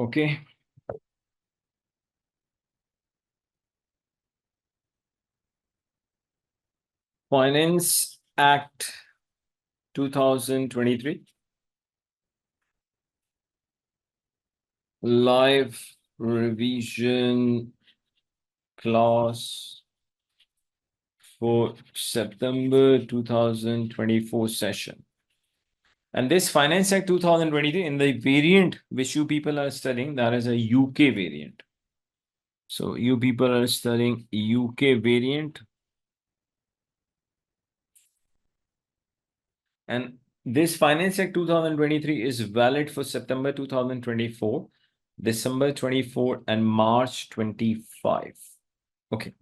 Okay. Finance Act 2023. Live revision class for September 2024 session. And this Finance Act 2023 in the variant which you people are studying, that is a UK variant. So you people are studying UK variant. And this Finance Act 2023 is valid for September 2024, December 24, and March 25. Okay.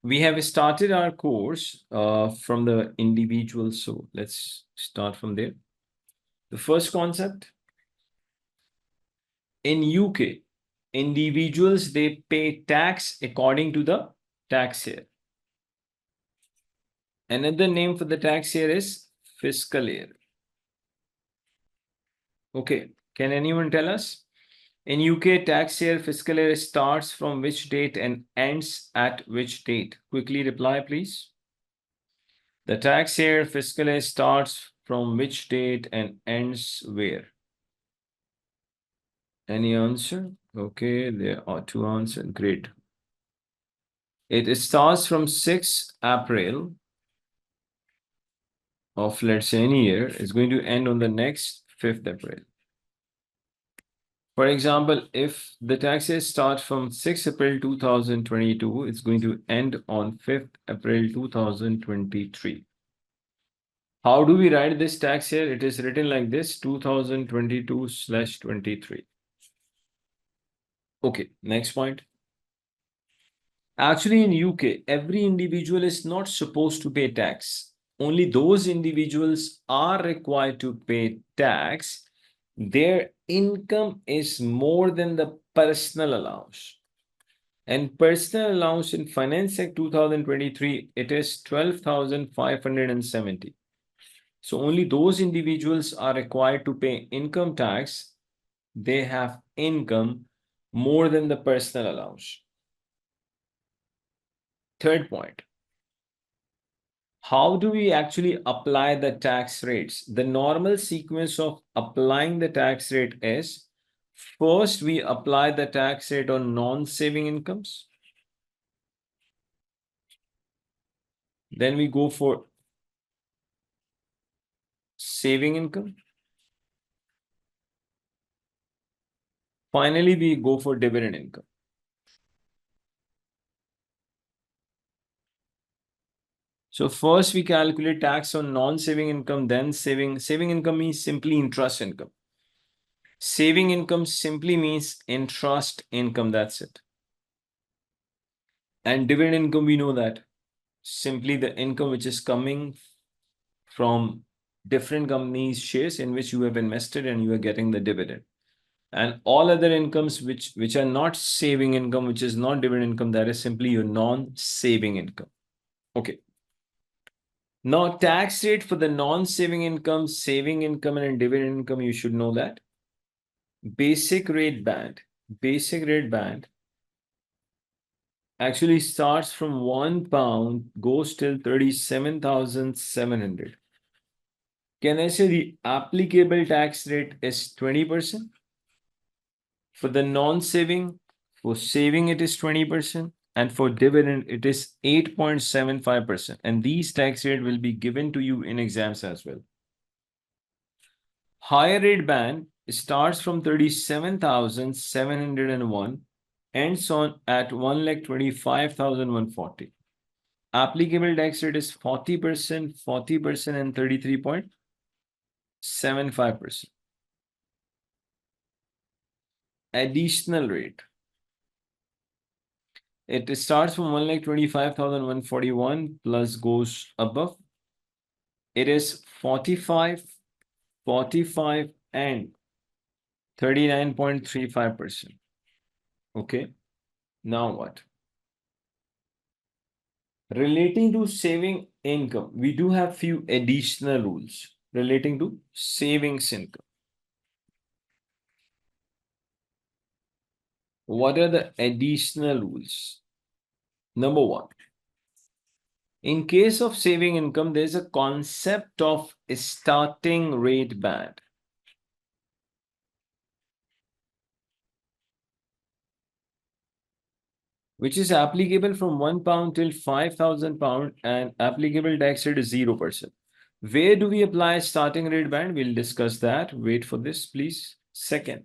We have started our course from the individual. So let's start from there. The first concept. In UK, individuals, they pay tax according to the tax year. Another name for the tax year is fiscal year. Okay, can anyone tell us? In UK, tax year fiscal year starts from which date and ends at which date? Quickly reply, please. The tax year fiscal year starts from which date and ends where? Any answer? Okay, there are two answers. Great. It starts from 6th April of, let's say, any year. It's going to end on the next 5th April. For example, if the tax year starts from 6th April 2022, it's going to end on 5th April 2023. How do we write this tax year? It is written like this, 2022/23. Okay, next point. Actually, in UK, every individual is not supposed to pay tax. Only those individuals are required to pay tax. Their income is more than the personal allowance. And personal allowance in Finance Act 2023, it is 12,570. So only those individuals are required to pay income tax. They have income more than the personal allowance. Third point. How do we actually apply the tax rates? The normal sequence of applying the tax rate is, first we apply the tax rate on non-saving incomes. Then we go for saving income. Finally, we go for dividend income. So first we calculate tax on non-saving income, then saving. Saving income means simply interest income. Saving income simply means interest income, that's it. And dividend income, we know that. Simply the income which is coming from different companies' shares in which you have invested and you are getting the dividend. And all other incomes which are not saving income, which is not dividend income, that is simply your non-saving income. Okay. Now, tax rate for the non-saving income, saving income, and dividend income, you should know that. Basic rate band actually starts from £1, goes till 37,700. Can I say the applicable tax rate is 20%? For the non-saving, for saving it is 20%, and for dividend it is 8.75%. And these tax rate will be given to you in exams as well. Higher rate band starts from 37,701, ends on at 1,25,140. Applicable tax rate is 40%, 40%, and 33.75%. Additional rate. It starts from 1,25,141 plus goes above. It is 45, 45, and 39.35%. Okay. Now what? Relating to saving income, we do have few additional rules relating to savings income. What are the additional rules? Number one, in case of saving income, there's a concept of starting rate band. Which is applicable from £1 till £5,000 and applicable tax rate is 0%. Where do we apply starting rate band? We'll discuss that. Wait for this, please. Second,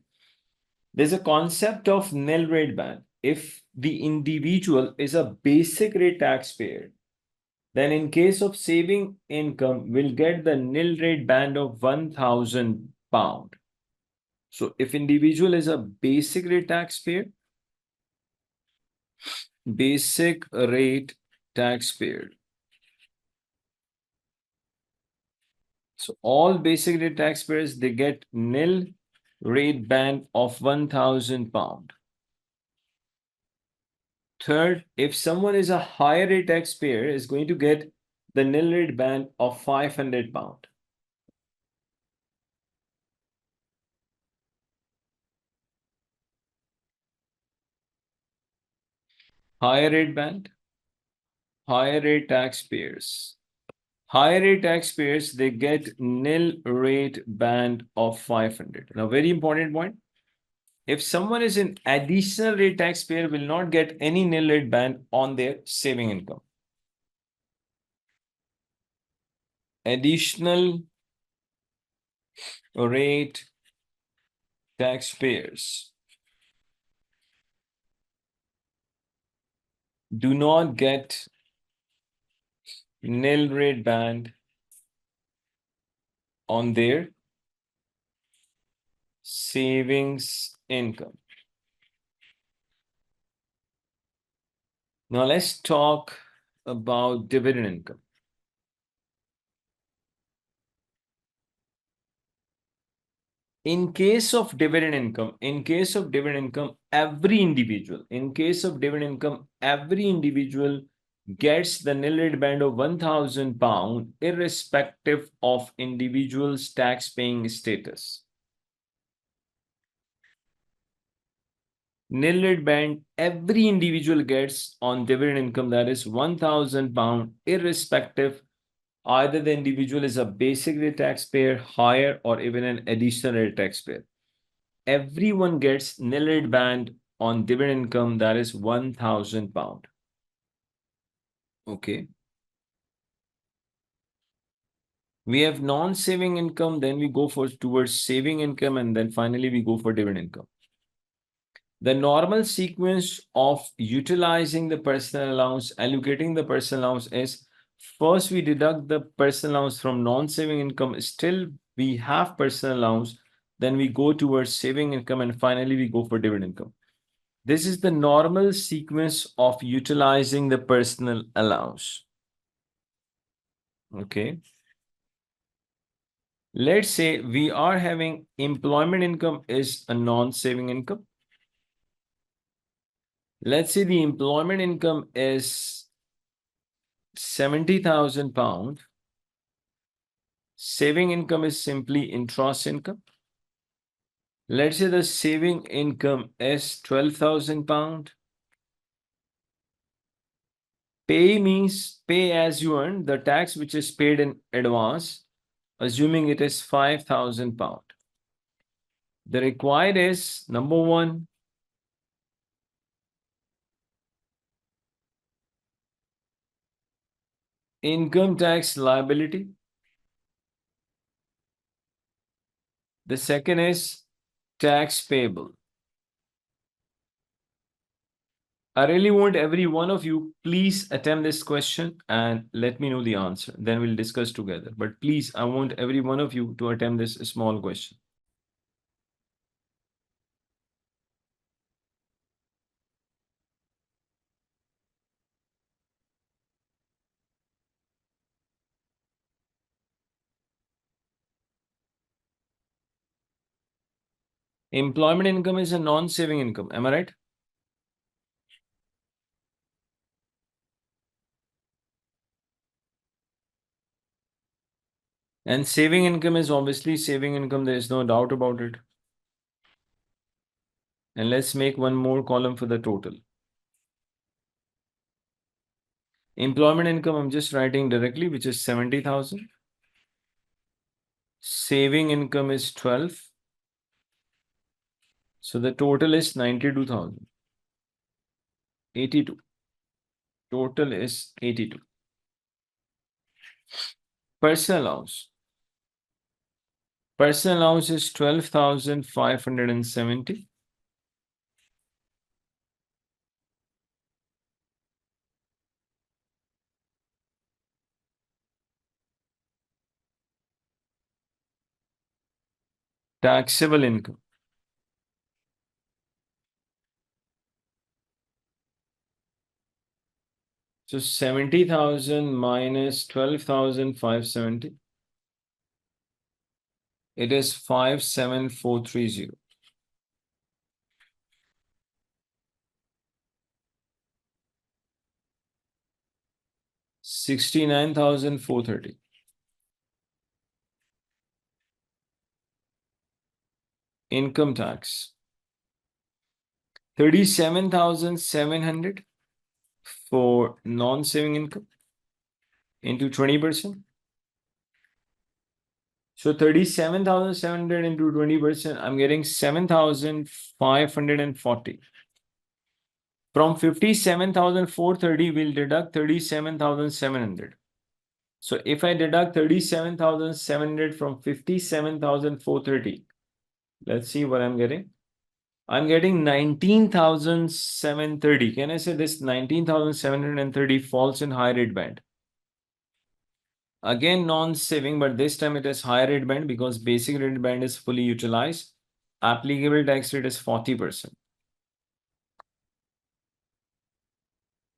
there's a concept of nil rate band. If the individual is a basic rate taxpayer, then in case of saving income, we'll get the nil rate band of £1,000. So if individual is a basic rate taxpayer, basic rate taxpayer. So all basic rate taxpayers, they get nil rate band of £1,000. Third, if someone is a higher rate taxpayer, is going to get the nil rate band of £500. Higher rate band, higher rate taxpayers. Higher rate taxpayers, they get nil rate band of 500. Now, very important point. If someone is an additional rate taxpayer, will not get any nil rate band on their saving income. Additional rate taxpayers do not get nil rate band on their savings income. Now let's talk about dividend income. In case of dividend income, every individual gets the nil rate band of £1,000 irrespective of individual's tax paying status. Nil rate band every individual gets on dividend income, that is £1,000 irrespective either the individual is a basic rate taxpayer, higher, or even an additional rate taxpayer. Everyone gets nil rate band on dividend income, that is £1,000. Okay. We have non-saving income, then we go towards saving income, and then finally we go for dividend income. The normal sequence of utilizing the personal allowance, allocating the personal allowance is first we deduct the personal allowance from non-saving income, still we have personal allowance, then we go towards saving income, and finally we go for dividend income. This is the normal sequence of utilizing the personal allowance. Okay. Let's say we are having employment income is a non-saving income. Let's say the employment income is £70,000. Saving income is simply interest income. Let's say the saving income is £12,000. Pay means pay as you earn, the tax which is paid in advance, assuming it is £5,000. The required is number one, income tax liability. The second is tax payable. I really want every one of you, please attempt this question and let me know the answer. Then we'll discuss together. But please, I want every one of you to attempt this small question. Employment income is a non-saving income. Am I right? And saving income is obviously saving income. There is no doubt about it. And let's make one more column for the total. Employment income, I'm just writing directly, which is 70,000. Saving income is 12. So the total is 92,000. 82. Total is 82. Personal allowance. Personal allowance is 12,570. Taxable income. So 70,000 minus 12,570. It is 57430. $69,430. Income tax. 37,700 for non-saving income into 20%. So 37,700 into 20%, I'm getting 7,540. From 57,430, we'll deduct 37,700. So if I deduct 37,700 from 57,430, let's see what I'm getting. I'm getting 19,730. Can I say this 19,730 falls in high rate band? Again, non-saving, but this time it is high rate band because basic rate band is fully utilized. Applicable tax rate is 40%.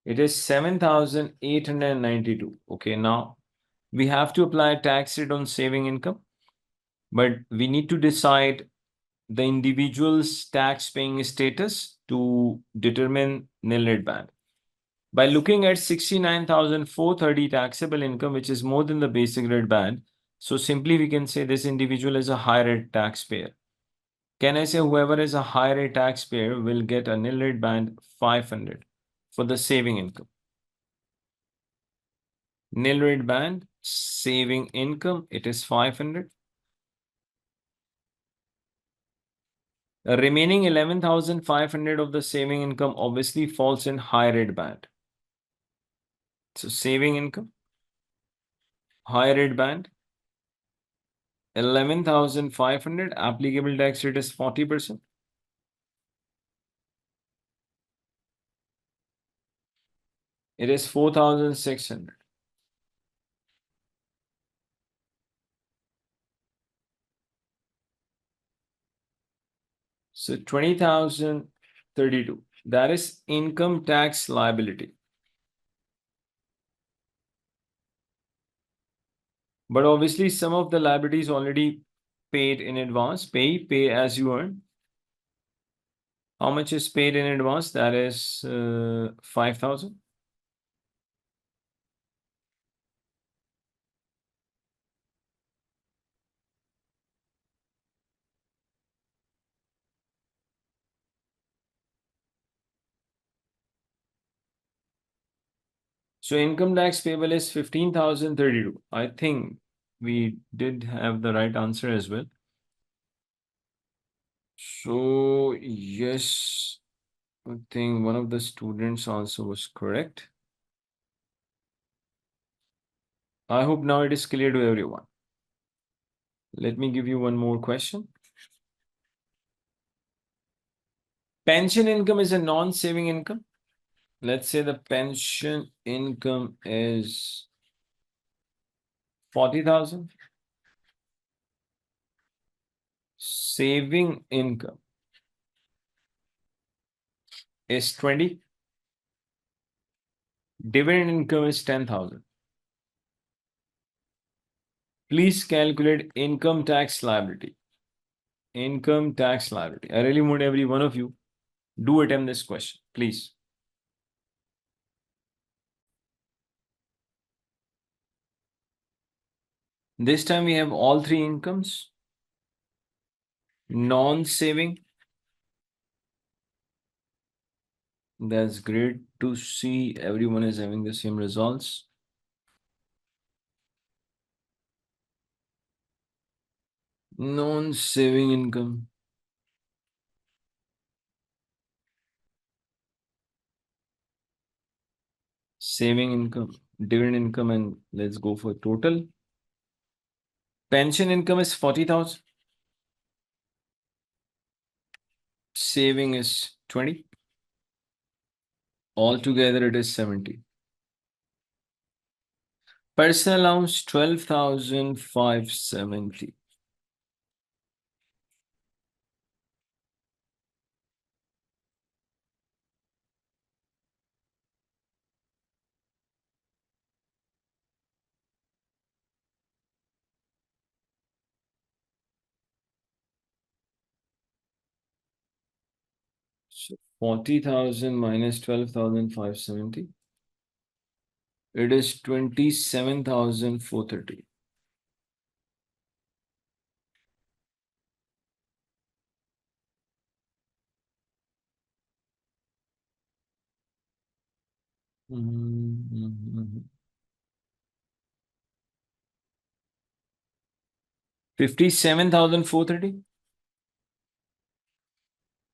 It is 7,892. Okay, now we have to apply tax rate on saving income, but we need to decide the individual's tax paying status to determine nil rate band. By looking at 69,430 taxable income, which is more than the basic rate band, so simply we can say this individual is a high rate taxpayer. Can I say whoever is a high rate taxpayer will get a nil rate band 500 for the saving income? Nil rate band, saving income, it is 500. Remaining 11,500 of the saving income obviously falls in high rate band. So saving income, high rate band, 11,500, applicable tax rate is 40%. It is 4,600. So 20,032. That is income tax liability. But obviously, some of the liabilities already paid in advance. Pay as you earn. How much is paid in advance? That is 5,000. So income tax payable is 15,032. I think we did have the right answer as well. So yes, I think one of the students also was correct. I hope now it is clear to everyone. Let me give you one more question. Pension income is a non-saving income. Let's say the pension income is 40,000. Saving income is 20. Dividend income is 10,000. Please calculate income tax liability. Income tax liability. I really want every one of you do attempt this question, please. This time we have all three incomes. Non-saving, That's great to see everyone is having the same results. Non-saving income. Saving income, dividend income, and let's go for total. Pension income is 40,000. Saving is 20. Altogether, it is 70. Personal allowance 12,570. So 40,000 minus 12,570. It is 27,430. Mm-hmm. 57,430.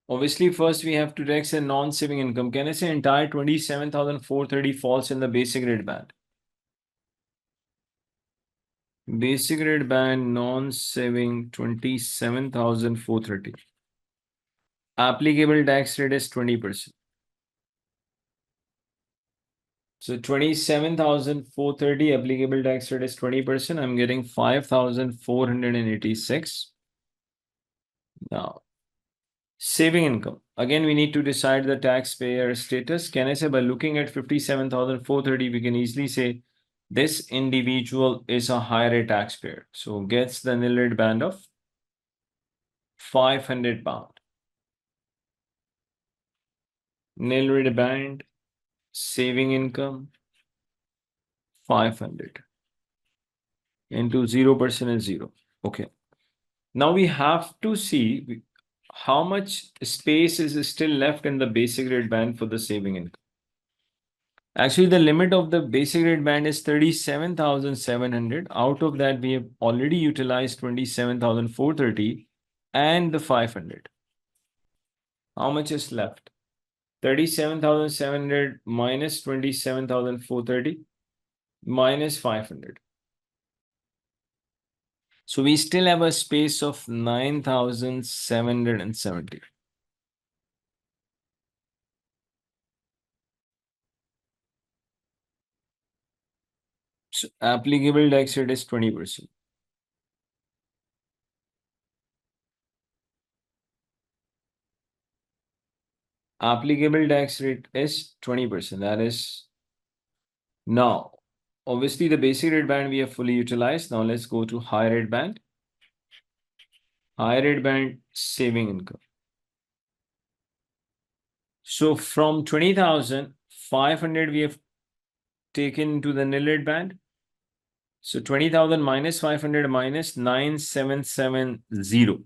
Obviously, first we have to tax a non-saving income. Can I say entire 27,430 falls in the basic rate band? Basic rate band, non-saving 27,430. Applicable tax rate is 20%. So 27,430 applicable tax rate is 20%. I'm getting 5,486. Now, saving income. Again, we need to decide the taxpayer status. Can I say by looking at 57,430, we can easily say this individual is a higher rate taxpayer. So gets the nil rate band of 500 pound. Nil rate band, saving income, 500 into 0% is 0. Okay. Now we have to see how much space is still left in the basic rate band for the saving income. Actually, the limit of the basic rate band is 37,700. Out of that, we have already utilized 27,430 and the 500. How much is left? 37,700 minus 27,430 minus 500. So we still have a space of 9,770. So applicable tax rate is 20%. Applicable tax rate is 20%. That is now. Obviously, the basic rate band we have fully utilized. Now let's go to high rate band. High rate band saving income. So from 20,500 we have taken to the nil rate band. So 20,000 minus 500 minus 9,770.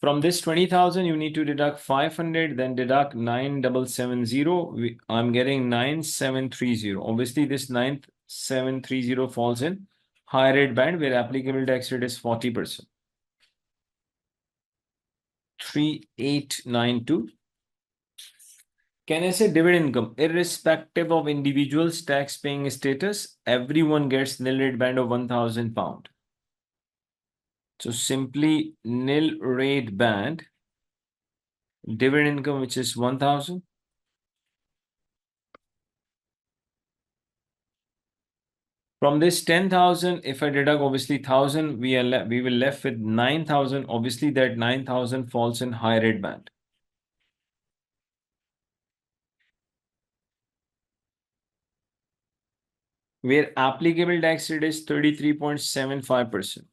From this 20,000, you need to deduct 500, then deduct 9,770. I'm getting 9,730. Obviously, this 9,730 falls in high rate band where applicable tax rate is 40%. 3,892. Can I say dividend income? Irrespective of individual's tax paying status, everyone gets nil rate band of 1,000 pound. So simply nil rate band, dividend income, which is 1,000. From this 10,000, if I deduct obviously 1,000, we will left with 9,000. Obviously, that 9,000 falls in high rate band. Where applicable tax rate is 33.75%.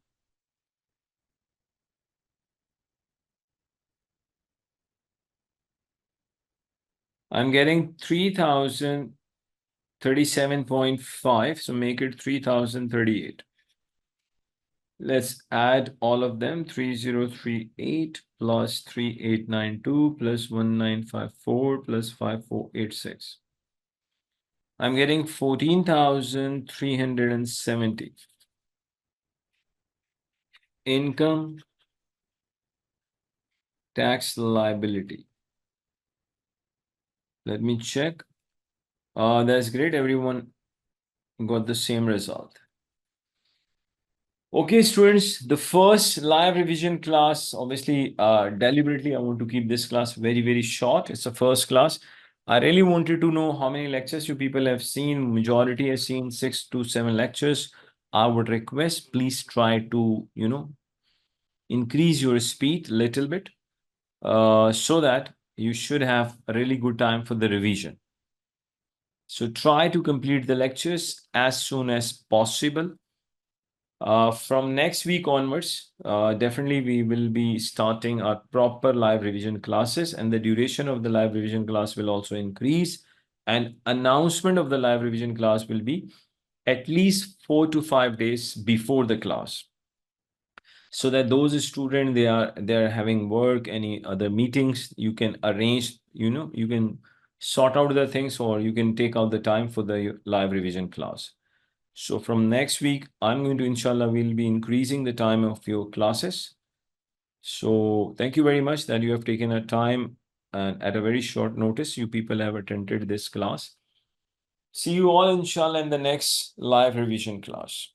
I'm getting 3,037.5, so make it 3,038. Let's add all of them, 3038 plus 3892 plus 1954 plus 5486. I'm getting 14,370. Income tax liability. Let me check. That's great. Everyone got the same result. Okay, students, the first live revision class, obviously, deliberately, I want to keep this class very, very short. It's the first class. I really wanted to know how many lectures you people have seen. Majority has seen 6 to 7 lectures. I would request, please try to, increase your speed a little bit so that you should have a really good time for the revision. So try to complete the lectures as soon as possible. From next week onwards, definitely we will be starting our proper live revision classes, and the duration of the live revision class will also increase. And announcement of the live revision class will be at least 4 to 5 days before the class, so that those students they're having work, any other meetings, you can arrange, you can sort out the things, or you can take out the time for the live revision class. So from next week, I'm going to, inshallah, we'll be increasing the time of your classes. So thank you very much that you have taken a time, and at a very short notice, you people have attended this class. See you all, inshallah, in the next live revision class.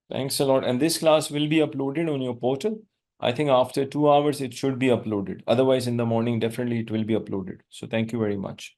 Thanks a lot. And this class will be uploaded on your portal. I think after 2 hours, it should be uploaded. Otherwise, in the morning, definitely it will be uploaded. So thank you very much.